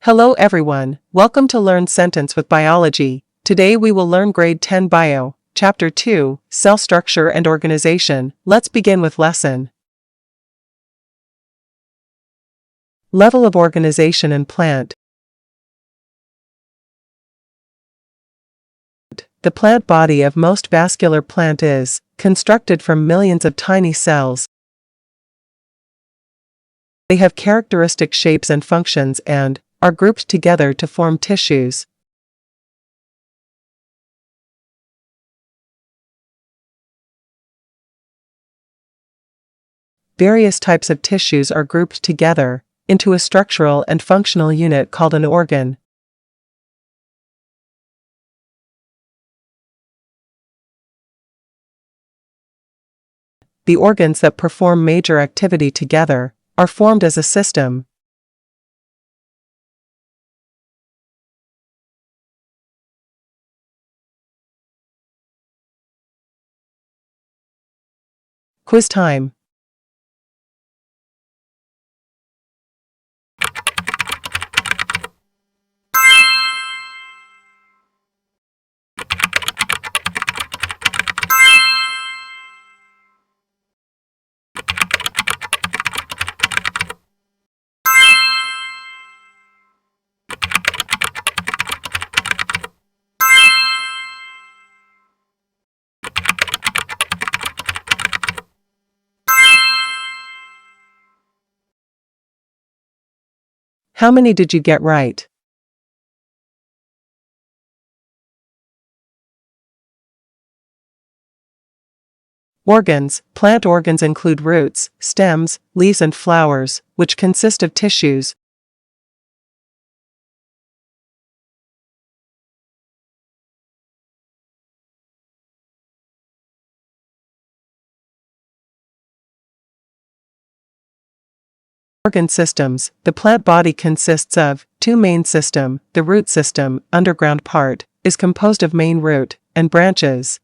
Hello everyone, welcome to Learn Sentence with Biology. Today we will learn Grade 10 Bio, Chapter 2, Cell Structure and Organization. Let's begin with lesson. Level of organization in plant. The plant body of most vascular plant is constructed from millions of tiny cells. They have characteristic shapes and functions and are grouped together to form tissues. Various types of tissues are grouped together into a structural and functional unit called an organ. The organs that perform major activity together are formed as a system. Quiz time. How many did you get right? Organs. Plant organs include roots, stems, leaves and flowers, which consist of tissues. Organ systems. The plant body consists of two main systems. The root system, underground part, is composed of main root and branches.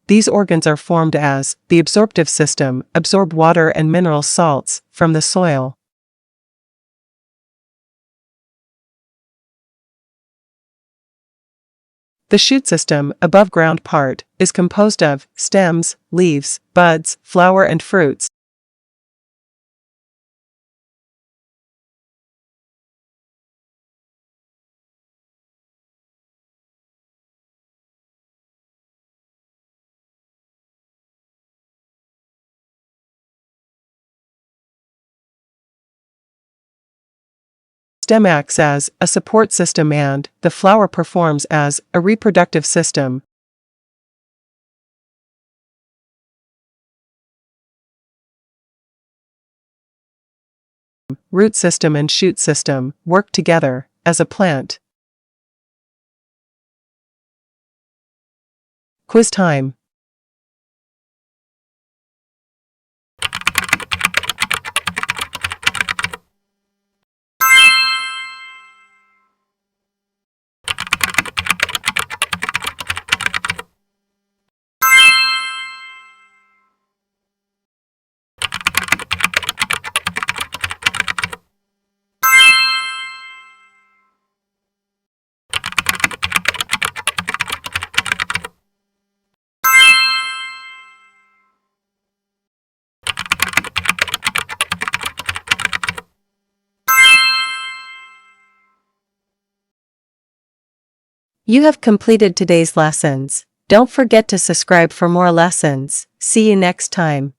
These organs are formed as the absorptive system, absorb water and mineral salts from the soil. The shoot system, above ground part, is composed of stems, leaves, buds, flower and fruits. Stem acts as a support system and the flower performs as a reproductive system. Root system and shoot system work together as a plant. Quiz time. You have completed today's lessons. Don't forget to subscribe for more lessons. See you next time.